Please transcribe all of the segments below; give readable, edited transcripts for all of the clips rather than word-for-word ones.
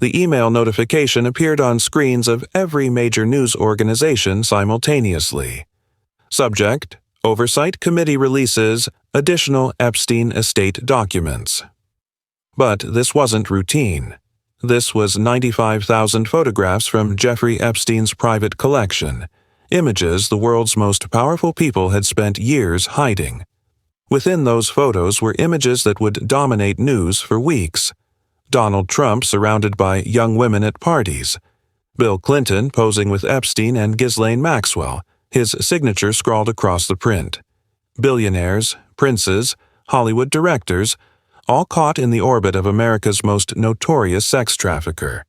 The email notification appeared on screens of every major news organization simultaneously. Subject: Oversight Committee releases additional Epstein estate documents. But this wasn't routine. This was 95,000 photographs from Jeffrey Epstein's private collection, images the world's most powerful people had spent years hiding. Within those photos were images that would dominate news for weeks. Donald Trump surrounded by young women at parties. Bill Clinton posing with Epstein and Ghislaine Maxwell, his signature scrawled across the print. Billionaires, princes, Hollywood directors, all caught in the orbit of America's most notorious sex trafficker.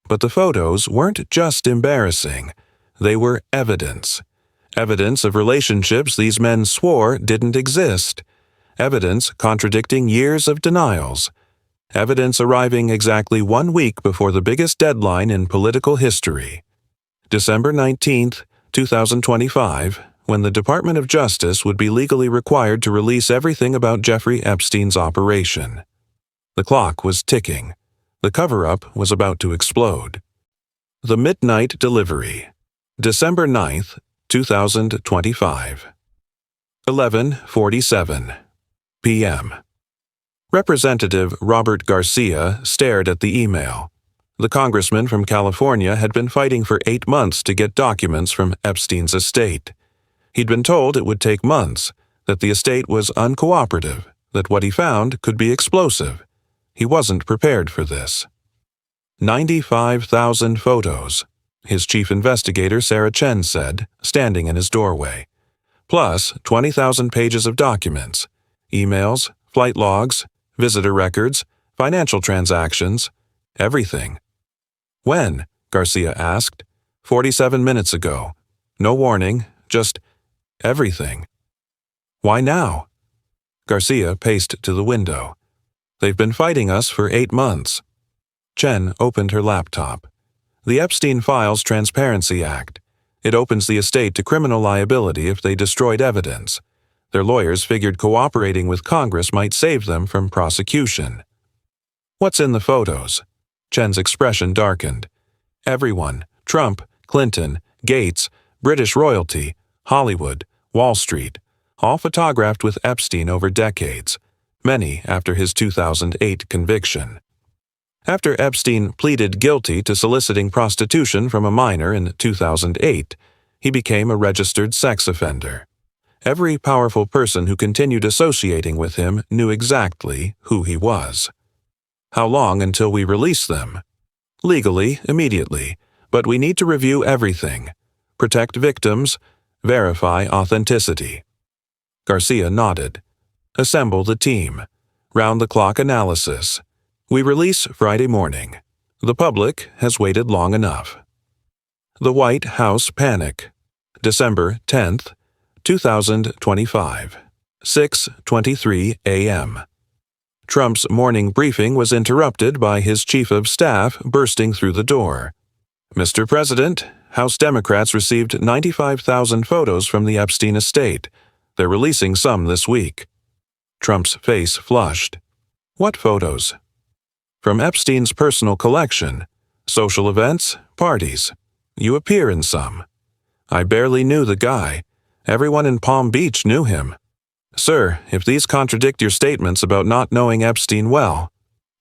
But the photos weren't just embarrassing. They were evidence. Evidence of relationships these men swore didn't exist. Evidence contradicting years of denials. Evidence arriving exactly 1 week before the biggest deadline in political history. December 19, 2025, when the Department of Justice would be legally required to release everything about Jeffrey Epstein's operation. The clock was ticking. The cover-up was about to explode. The Midnight Delivery. December 9, 2025. 11:47 p.m. Representative Robert Garcia stared at the email. The congressman from California had been fighting for 8 months to get documents from Epstein's estate. He'd been told it would take months, that the estate was uncooperative, that what he found could be explosive. He wasn't prepared for this. 95,000 photos, his chief investigator Sarah Chen said, standing in his doorway. Plus 20,000 pages of documents, emails, flight logs, visitor records, financial transactions, everything. When? Garcia asked. 47 minutes ago. No warning, just everything. Why now? Garcia paced to the window. They've been fighting us for 8 months. Chen opened her laptop. The Epstein Files Transparency Act. It opens the estate to criminal liability if they destroyed evidence. Their lawyers figured cooperating with Congress might save them from prosecution. What's in the photos? Chen's expression darkened. Everyone, Trump, Clinton, Gates, British royalty, Hollywood, Wall Street, all photographed with Epstein over decades, many after his 2008 conviction. After Epstein pleaded guilty to soliciting prostitution from a minor in 2008, he became a registered sex offender. Every powerful person who continued associating with him knew exactly who he was. How long until we release them? Legally, immediately, but we need to review everything. Protect victims, verify authenticity. Garcia nodded. Assemble the team. Round-the-clock analysis. We release Friday morning. The public has waited long enough. The White House Panic. December 10th, 2025. 6:23 a.m. Trump's morning briefing was interrupted by his chief of staff bursting through the door. Mr. President, House Democrats received 95,000 photos from the Epstein estate. They're releasing some this week. Trump's face flushed. What photos? From Epstein's personal collection. Social events, parties. You appear in some. I barely knew the guy. Everyone in Palm Beach knew him. Sir, if these contradict your statements about not knowing Epstein well,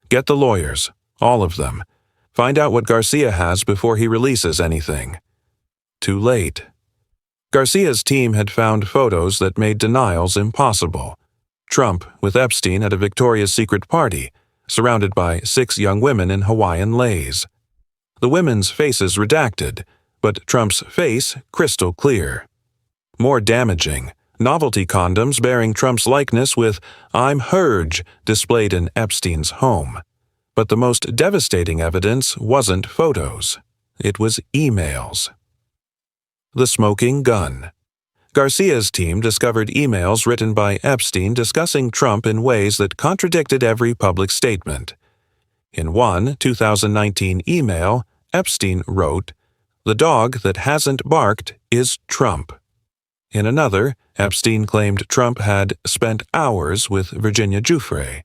get the lawyers, all of them. Find out what Garcia has before he releases anything. Too late. Garcia's team had found photos that made denials impossible. Trump with Epstein at a Victoria's Secret party, surrounded by 6 young women in Hawaiian leis. The women's faces redacted, but Trump's face crystal clear. More damaging, novelty condoms bearing Trump's likeness with "I'm Herge" displayed in Epstein's home. But the most devastating evidence wasn't photos. It was emails. The smoking gun. Garcia's team discovered emails written by Epstein discussing Trump in ways that contradicted every public statement. In one 2019 email, Epstein wrote, "The dog that hasn't barked is Trump." In another, Epstein claimed Trump had spent hours with Virginia Giuffre,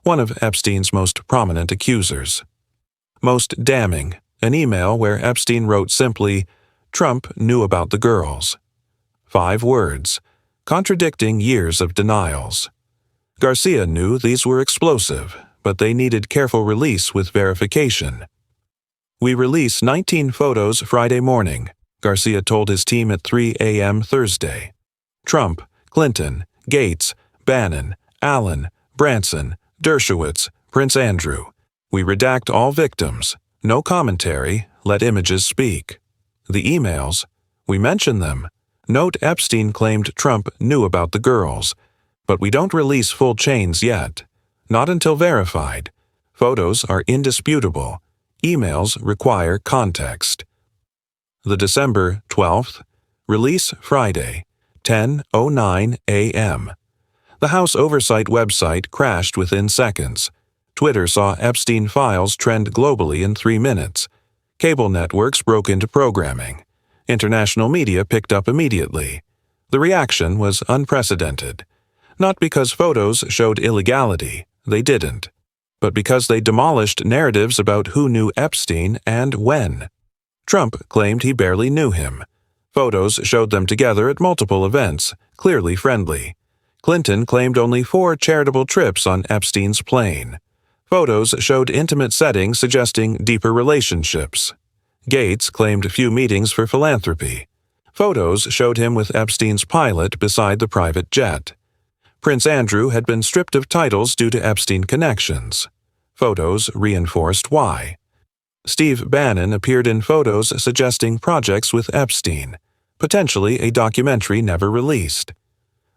one of Epstein's most prominent accusers. Most damning, an email where Epstein wrote simply, "Trump knew about the girls." 5 words, contradicting years of denials. Garcia knew these were explosive, but they needed careful release with verification. "We release 19 photos Friday morning," Garcia told his team at 3 a.m. Thursday. "Trump, Clinton, Gates, Bannon, Allen, Branson, Dershowitz, Prince Andrew. We redact all victims. No commentary. Let images speak." The emails, "We mention them. Note Epstein claimed Trump knew about the girls. But we don't release full chains yet. Not until verified. Photos are indisputable. Emails require context." The December 12th, release Friday, 10:09 a.m. The House Oversight website crashed within seconds. Twitter saw Epstein files trend globally in 3 minutes. Cable networks broke into programming. International media picked up immediately. The reaction was unprecedented. Not because photos showed illegality, they didn't, but because they demolished narratives about who knew Epstein and when. Trump claimed he barely knew him. Photos showed them together at multiple events, clearly friendly. Clinton claimed only 4 charitable trips on Epstein's plane. Photos showed intimate settings suggesting deeper relationships. Gates claimed few meetings for philanthropy. Photos showed him with Epstein's pilot beside the private jet. Prince Andrew had been stripped of titles due to Epstein connections. Photos reinforced why. Steve Bannon appeared in photos suggesting projects with Epstein, potentially a documentary never released.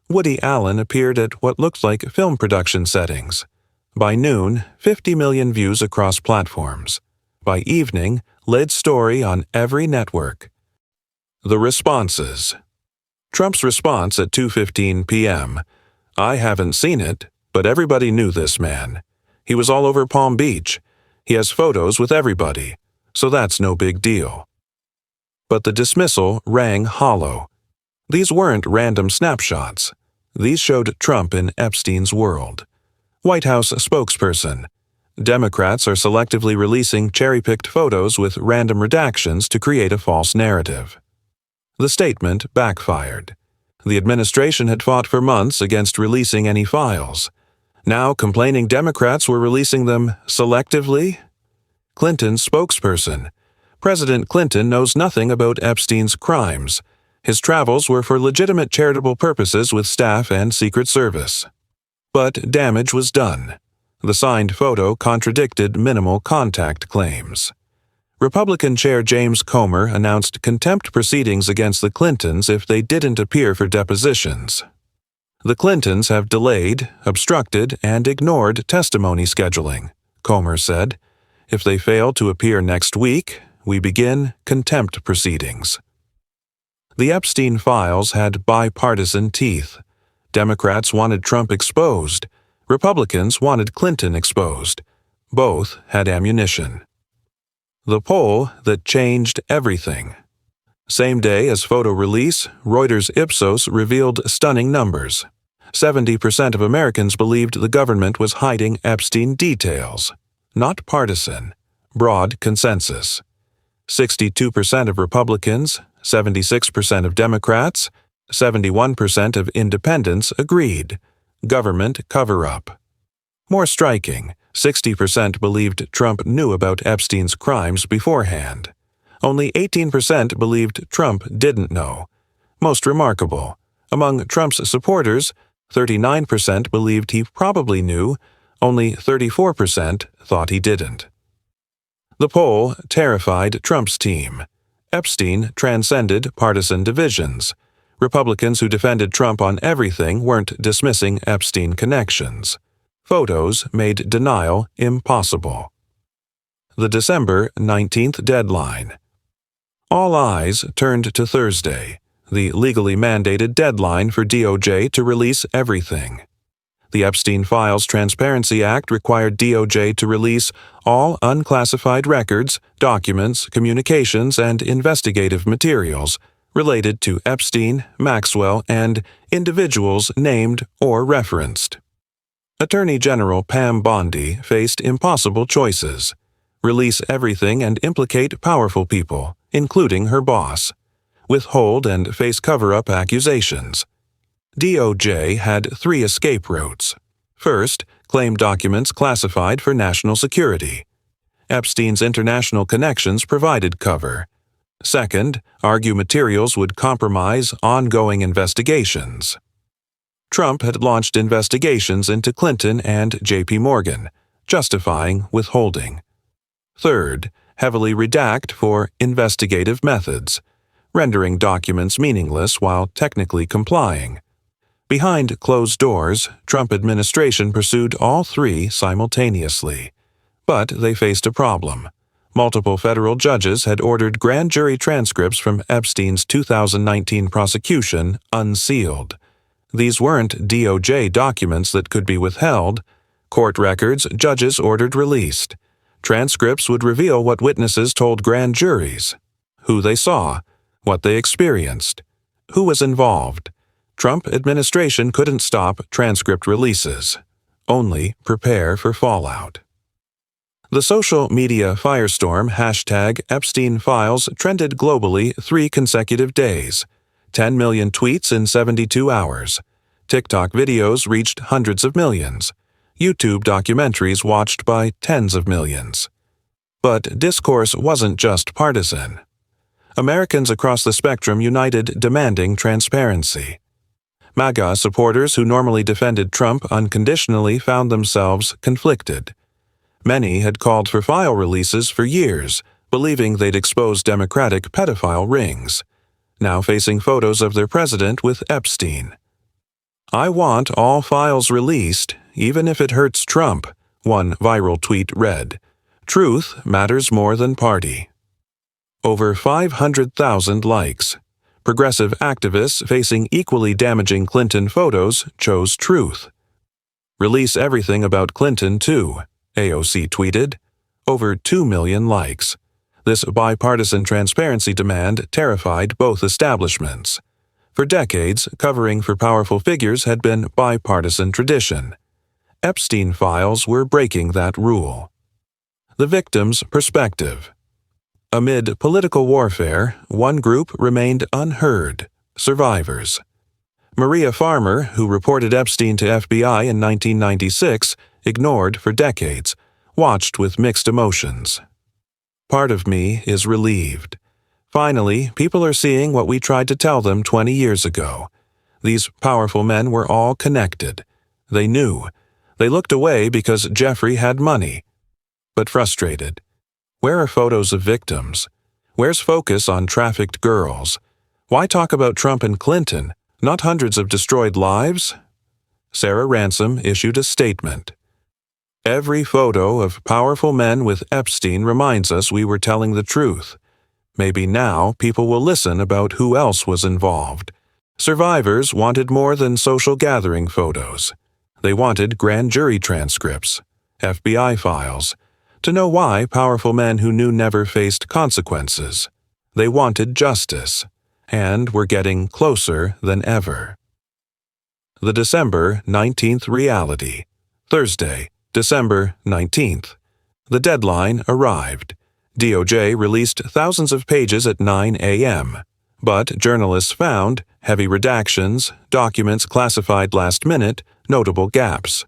Woody Allen appeared at what looked like film production settings. By noon, 50 million views across platforms. By evening, lead story on every network. The responses. Trump's response at 2:15 p.m. "I haven't seen it, but everybody knew this man. He was all over Palm Beach. He has photos with everybody, so that's no big deal." But the dismissal rang hollow. These weren't random snapshots. These showed Trump in Epstein's world. White House spokesperson. Democrats are selectively releasing cherry-picked photos with random redactions to create a false narrative. The statement backfired. The administration had fought for months against releasing any files. Now complaining Democrats were releasing them selectively? Clinton's spokesperson. President Clinton knows nothing about Epstein's crimes. His travels were for legitimate charitable purposes with staff and Secret Service. But damage was done. The signed photo contradicted minimal contact claims. Republican Chair James Comer announced contempt proceedings against the Clintons if they didn't appear for depositions. The Clintons have delayed, obstructed, and ignored testimony scheduling, Comer said. If they fail to appear next week, we begin contempt proceedings. The Epstein files had bipartisan teeth. Democrats wanted Trump exposed. Republicans wanted Clinton exposed. Both had ammunition. The poll that changed everything. Same day as photo release, Reuters Ipsos revealed stunning numbers. 70% of Americans believed the government was hiding Epstein details. Not partisan. Broad consensus. 62% of Republicans, 76% of Democrats, 71% of independents agreed. Government cover-up. More striking, 60% believed Trump knew about Epstein's crimes beforehand. Only 18% believed Trump didn't know. Most remarkable, among Trump's supporters, 39% believed he probably knew, only 34% thought he didn't. The poll terrified Trump's team. Epstein transcended partisan divisions. Republicans who defended Trump on everything weren't dismissing Epstein connections. Photos made denial impossible. The December 19th deadline. All eyes turned to Thursday, the legally mandated deadline for DOJ to release everything. The Epstein Files Transparency Act required DOJ to release all unclassified records, documents, communications, and investigative materials related to Epstein, Maxwell, and individuals named or referenced. Attorney General Pam Bondi faced impossible choices. release everything and implicate powerful people, including her boss, withhold and face cover-up accusations. DOJ had 3 escape routes. First, claim documents classified for national security. Epstein's international connections provided cover. Second, argue materials would compromise ongoing investigations. Trump had launched investigations into Clinton and J.P. Morgan, justifying withholding. Third, heavily redact for investigative methods, rendering documents meaningless while technically complying. Behind closed doors, Trump administration pursued all 3 simultaneously. But they faced a problem. Multiple federal judges had ordered grand jury transcripts from Epstein's 2019 prosecution unsealed. These weren't DOJ documents that could be withheld. Court records judges ordered released. Transcripts would reveal what witnesses told grand juries, who they saw, what they experienced, who was involved. Trump administration couldn't stop transcript releases, only prepare for fallout. The social media firestorm #Epstein Files trended globally 3 consecutive days, 10 million tweets in 72 hours. TikTok videos reached hundreds of millions. YouTube documentaries watched by tens of millions. But discourse wasn't just partisan. Americans across the spectrum united demanding transparency. MAGA supporters who normally defended Trump unconditionally found themselves conflicted. Many had called for file releases for years, believing they'd expose Democratic pedophile rings, now facing photos of their president with Epstein. "I want all files released, even if it hurts Trump," one viral tweet read. "Truth matters more than party." Over 500,000 likes. Progressive activists facing equally damaging Clinton photos chose truth. "Release everything about Clinton, too," AOC tweeted. Over 2 million likes. This bipartisan transparency demand terrified both establishments. For decades, covering for powerful figures had been bipartisan tradition. Epstein files were breaking that rule. The victim's perspective. Amid political warfare, one group remained unheard: survivors. Maria Farmer, who reported Epstein to FBI in 1996, ignored for decades, watched with mixed emotions. "Part of me is relieved. Finally, people are seeing what we tried to tell them 20 years ago. These powerful men were all connected. They knew. They looked away because Jeffrey had money. But frustrated. Where are photos of victims? Where's focus on trafficked girls? Why talk about Trump and Clinton, not hundreds of destroyed lives?" Sarah Ransom issued a statement. "Every photo of powerful men with Epstein reminds us we were telling the truth. Maybe now people will listen about who else was involved. Survivors wanted more than social gathering photos. They wanted grand jury transcripts, FBI files, to know why powerful men who knew never faced consequences. They wanted justice, and were getting closer than ever." The December 19th reality. Thursday, December 19th. The deadline arrived. DOJ released thousands of pages at 9 a.m., but journalists found heavy redactions, documents classified last minute, notable gaps.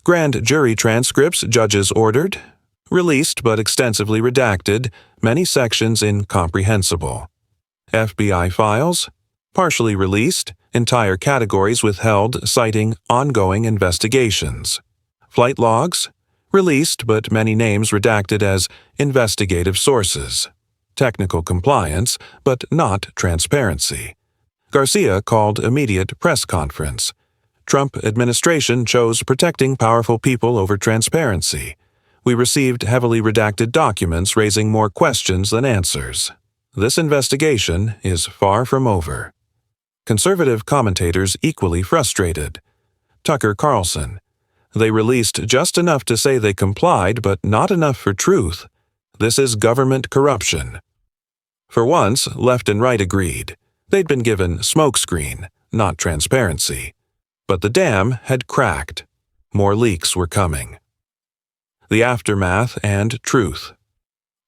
Grand jury transcripts judges ordered, released but extensively redacted, many sections incomprehensible. FBI files, partially released, entire categories withheld citing ongoing investigations. Flight logs, released but many names redacted as investigative sources. Technical compliance, but not transparency. Garcia called immediate press conference. Trump administration chose protecting powerful people over transparency. We received heavily redacted documents raising more questions than answers. This investigation is far from over. Conservative commentators equally frustrated. Tucker Carlson. They released just enough to say they complied, but not enough for truth. This is government corruption. For once, left and right agreed. They'd been given smokescreen, not transparency. But the dam had cracked. More leaks were coming. The aftermath and truth.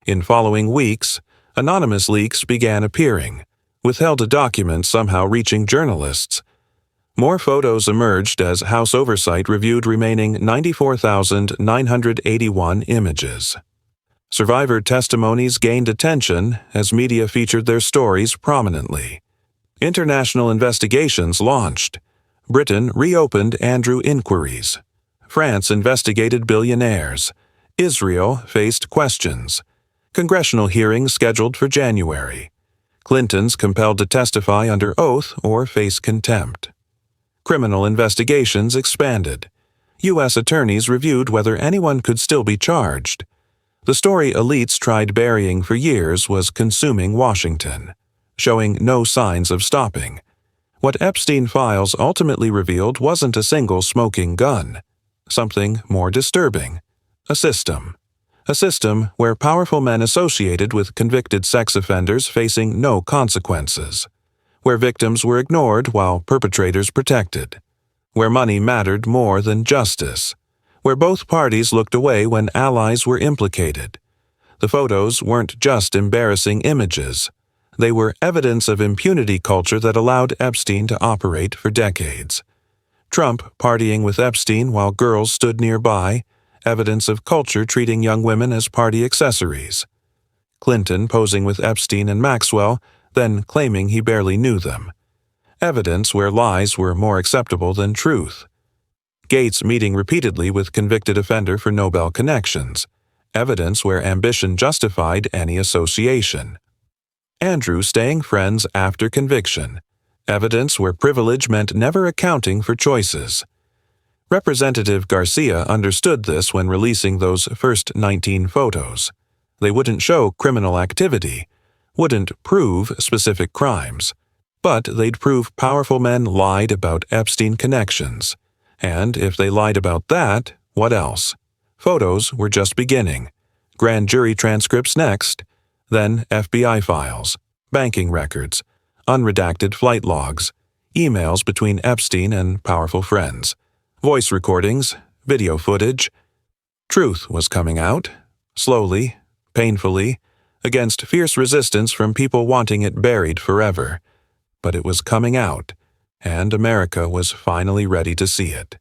In following weeks, anonymous leaks began appearing, withheld documents somehow reaching journalists. More photos emerged as House Oversight reviewed remaining 94,981 images. Survivor testimonies gained attention as media featured their stories prominently. International investigations launched. Britain reopened Andrew inquiries. France investigated billionaires. Israel faced questions. Congressional hearings scheduled for January. Clintons compelled to testify under oath or face contempt. Criminal investigations expanded. U.S. attorneys reviewed whether anyone could still be charged. The story elites tried burying for years was consuming Washington, showing no signs of stopping. What Epstein files ultimately revealed wasn't a single smoking gun. Something more disturbing. A system. A system where powerful men associated with convicted sex offenders facing no consequences. Where victims were ignored while perpetrators protected. Where money mattered more than justice. Where both parties looked away when allies were implicated. The photos weren't just embarrassing images. They were evidence of impunity culture that allowed Epstein to operate for decades. Trump partying with Epstein while girls stood nearby, evidence of culture treating young women as party accessories. Clinton posing with Epstein and Maxwell, then claiming he barely knew them. Evidence where lies were more acceptable than truth. Gates meeting repeatedly with convicted offender for Nobel connections. Evidence where ambition justified any association. Andrew staying friends after conviction. Evidence where privilege meant never accounting for choices. Representative Garcia understood this when releasing those first 19 photos. They wouldn't show criminal activity, wouldn't prove specific crimes, but they'd prove powerful men lied about Epstein connections. And if they lied about that, what else? Photos were just beginning. Grand jury transcripts next, then FBI files, banking records, unredacted flight logs, emails between Epstein and powerful friends, voice recordings, video footage. Truth was coming out, slowly, painfully, against fierce resistance from people wanting it buried forever. But it was coming out, and America was finally ready to see it.